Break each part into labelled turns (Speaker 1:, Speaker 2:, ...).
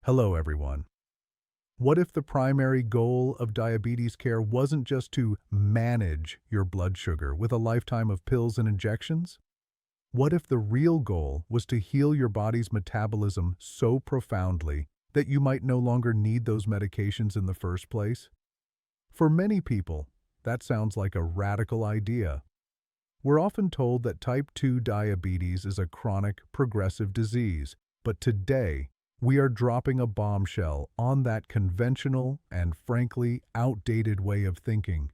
Speaker 1: Hello, everyone. What if the primary goal of diabetes care wasn't just to manage your blood sugar with a lifetime of pills and injections? What if the real goal was to heal your body's metabolism so profoundly that you might no longer need those medications in the first place? For many people, that sounds like a radical idea. We're often told that type 2 diabetes is a chronic, progressive disease, but today, we are dropping a bombshell on that conventional and frankly outdated way of thinking.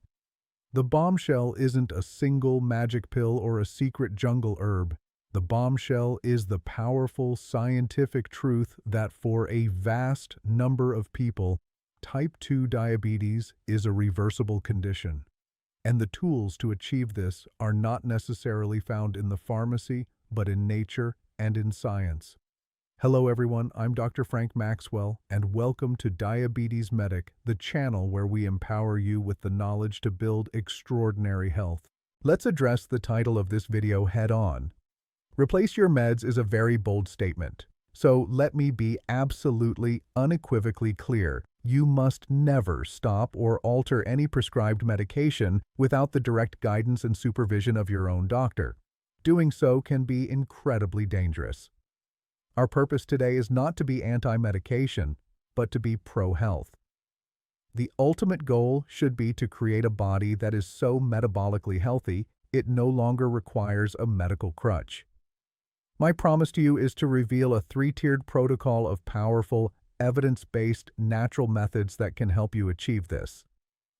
Speaker 1: The bombshell isn't a single magic pill or a secret jungle herb. The bombshell is the powerful scientific truth that for a vast number of people, type 2 diabetes is a reversible condition. And the tools to achieve this are not necessarily found in the pharmacy, but in nature and in science. Hello everyone, I'm Dr. Frank Maxwell, and welcome to Diabetes Medic, the channel where we empower you with the knowledge to build extraordinary health. Let's address the title of this video head-on. Replace your meds is a very bold statement. So let me be absolutely, unequivocally clear. You must never stop or alter any prescribed medication without the direct guidance and supervision of your own doctor. Doing so can be incredibly dangerous. Our purpose today is not to be anti-medication, but to be pro-health. The ultimate goal should be to create a body that is so metabolically healthy, it no longer requires a medical crutch. My promise to you is to reveal a three-tiered protocol of powerful, evidence-based, natural methods that can help you achieve this.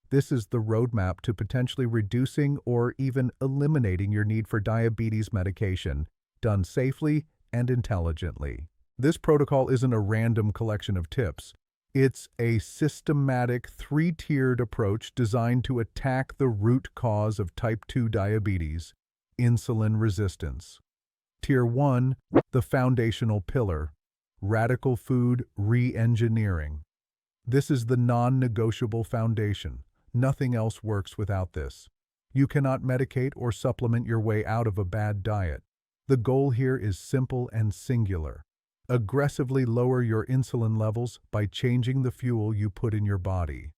Speaker 1: This is the roadmap to potentially reducing or even eliminating your need for diabetes medication, done safely and intelligently. This protocol isn't a random collection of tips. It's a systematic, three-tiered approach designed to attack the root cause of type 2 diabetes, insulin resistance. Tier 1, the foundational pillar, radical food re-engineering. This is the non-negotiable foundation. Nothing else works without this. You cannot medicate or supplement your way out of a bad diet. The goal here is simple and singular. Aggressively lower your insulin levels by changing the fuel you put in your body.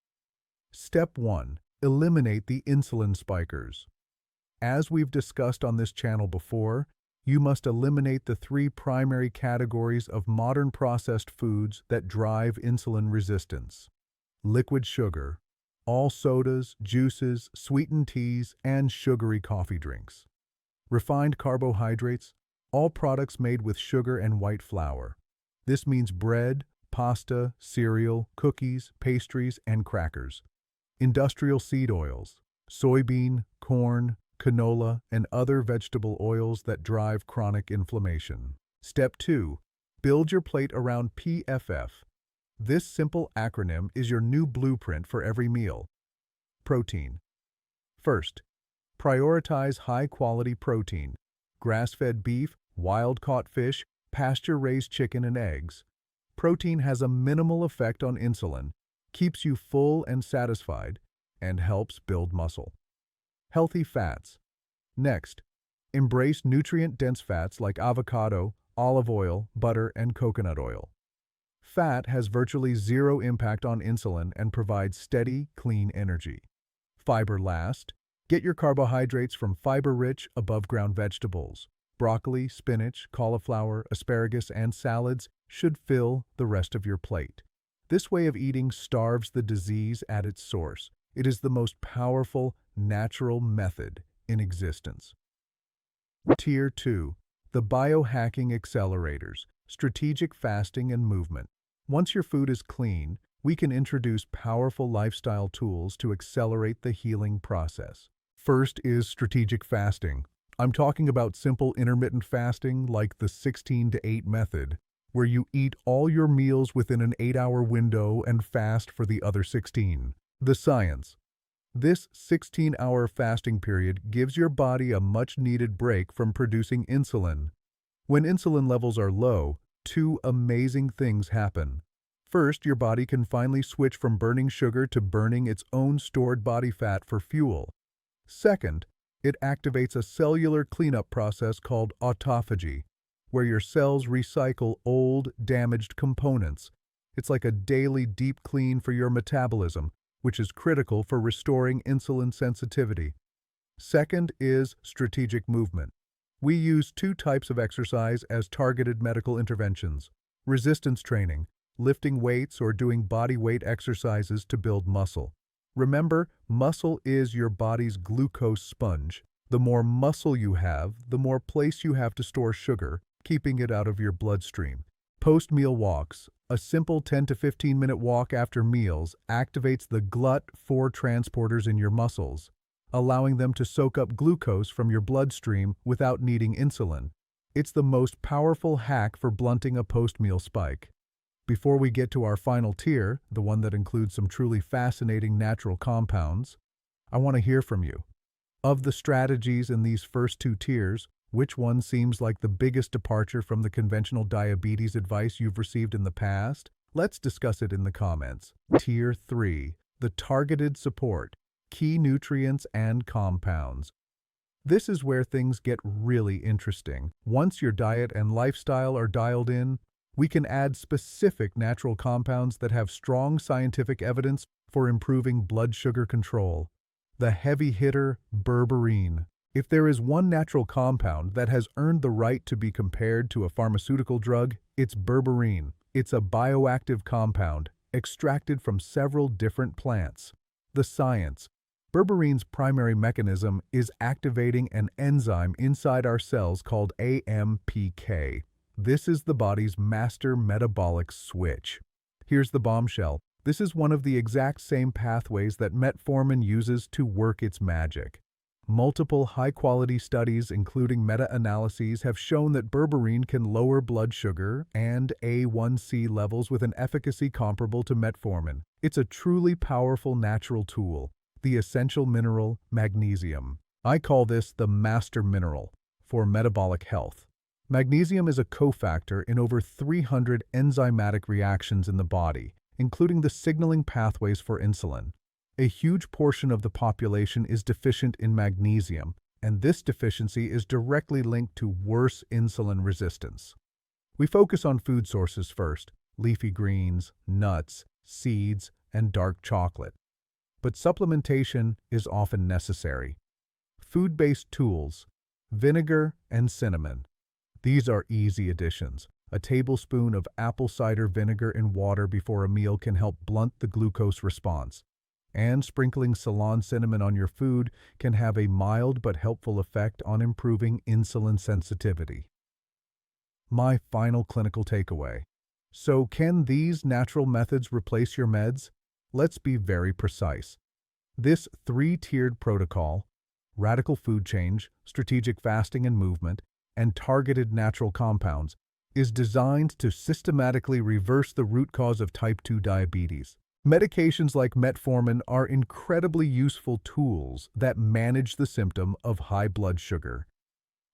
Speaker 1: Step 1. Eliminate the insulin spikers. As we've discussed on this channel before, you must eliminate the three primary categories of modern processed foods that drive insulin resistance: liquid sugar, all sodas, juices, sweetened teas, and sugary coffee drinks; refined carbohydrates, all products made with sugar and white flour. This means bread, pasta, cereal, cookies, pastries, and crackers; industrial seed oils, soybean, corn, canola, and other vegetable oils that drive chronic inflammation. Step 2. Build your plate around PFF. This simple acronym is your new blueprint for every meal. Protein. First, prioritize high-quality protein: grass-fed beef, wild-caught fish, pasture-raised chicken, and eggs. Protein has a minimal effect on insulin, keeps you full and satisfied, and helps build muscle. Healthy fats. Next, embrace nutrient-dense fats like avocado, olive oil, butter, and coconut oil. Fat has virtually zero impact on insulin and provides steady, clean energy. Fiber last. Get your carbohydrates from fiber-rich, above-ground vegetables. Broccoli, spinach, cauliflower, asparagus, and salads should fill the rest of your plate. This way of eating starves the disease at its source. It is the most powerful, natural method in existence. Tier 2. The biohacking accelerators, strategic fasting and movement. Once your food is clean, we can introduce powerful lifestyle tools to accelerate the healing process. First is strategic fasting. I'm talking about simple intermittent fasting like the 16-8 method, where you eat all your meals within an 8-hour window and fast for the other 16. The science. This 16-hour fasting period gives your body a much-needed break from producing insulin. When insulin levels are low, two amazing things happen. First, your body can finally switch from burning sugar to burning its own stored body fat for fuel. Second, it activates a cellular cleanup process called autophagy, where your cells recycle old, damaged components, It's like a daily deep clean for your metabolism, which is critical for restoring insulin sensitivity. Second is strategic movement. We use two types of exercise as targeted medical interventions: resistance training, lifting weights or doing body weight exercises to build muscle. Remember, muscle is your body's glucose sponge. The more muscle you have, the more place you have to store sugar, keeping it out of your bloodstream. Post-meal walks. A simple 10 to 15-minute walk after meals activates the GLUT4 transporters in your muscles, allowing them to soak up glucose from your bloodstream without needing insulin. It's the most powerful hack for blunting a post-meal spike. Before we get to our final tier, the one that includes some truly fascinating natural compounds, I want to hear from you. Of the strategies in these first two tiers, which one seems like the biggest departure from the conventional diabetes advice you've received in the past? Let's discuss it in the comments. Tier 3. The targeted support. Key nutrients and compounds. This is where things get really interesting. Once your diet and lifestyle are dialed in, we can add specific natural compounds that have strong scientific evidence for improving blood sugar control. The heavy hitter, berberine. If there is one natural compound that has earned the right to be compared to a pharmaceutical drug, it's berberine. It's a bioactive compound, extracted from several different plants. The science. Berberine's primary mechanism is activating an enzyme inside our cells called AMPK. This is the body's master metabolic switch. Here's the bombshell. This is one of the exact same pathways that metformin uses to work its magic. Multiple high-quality studies, including meta-analyses, have shown that berberine can lower blood sugar and A1C levels with an efficacy comparable to metformin. It's a truly powerful natural tool. The essential mineral, magnesium. I call this the master mineral for metabolic health. Magnesium is a cofactor in over 300 enzymatic reactions in the body, including the signaling pathways for insulin. A huge portion of the population is deficient in magnesium, and this deficiency is directly linked to worse insulin resistance. We focus on food sources first: leafy greens, nuts, seeds, and dark chocolate. But supplementation is often necessary. Food-based tools: vinegar and cinnamon. These are easy additions. A tablespoon of apple cider vinegar in water before a meal can help blunt the glucose response. And sprinkling Ceylon cinnamon on your food can have a mild but helpful effect on improving insulin sensitivity. My final clinical takeaway. So, can these natural methods replace your meds? Let's be very precise. This three-tiered protocol: radical food change, strategic fasting and movement, and targeted natural compounds, is designed to systematically reverse the root cause of type 2 diabetes. Medications like metformin are incredibly useful tools that manage the symptom of high blood sugar.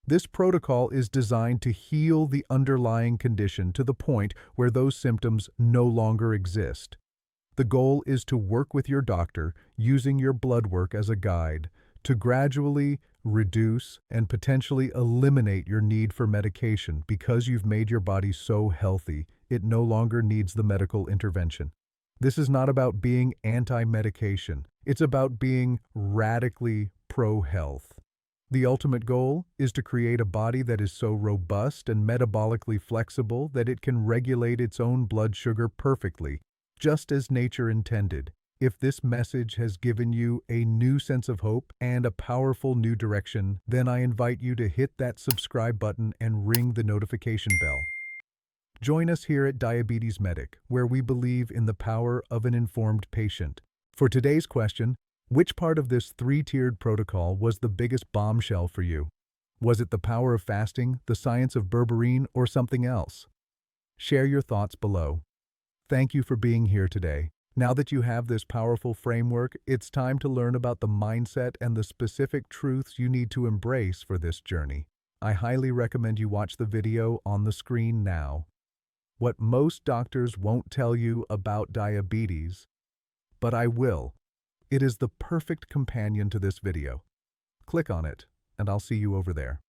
Speaker 1: This protocol is designed to heal the underlying condition to the point where those symptoms no longer exist. The goal is to work with your doctor, using your blood work as a guide, to gradually reduce and potentially eliminate your need for medication because you've made your body so healthy it no longer needs the medical intervention. This is not about being anti-medication. It's about being radically pro-health. The ultimate goal is to create a body that is so robust and metabolically flexible that it can regulate its own blood sugar perfectly, just as nature intended. If this message has given you a new sense of hope and a powerful new direction, then I invite you to hit that subscribe button and ring the notification bell. Join us here at Diabetes Medic, where we believe in the power of an informed patient. For today's question, which part of this three-tiered protocol was the biggest bombshell for you? Was it the power of fasting, the science of berberine, or something else? Share your thoughts below. Thank you for being here today. Now that you have this powerful framework, it's time to learn about the mindset and the specific truths you need to embrace for this journey. I highly recommend you watch the video on the screen now. What most doctors won't tell you about diabetes, but I will. It is the perfect companion to this video. Click on it, and I'll see you over there.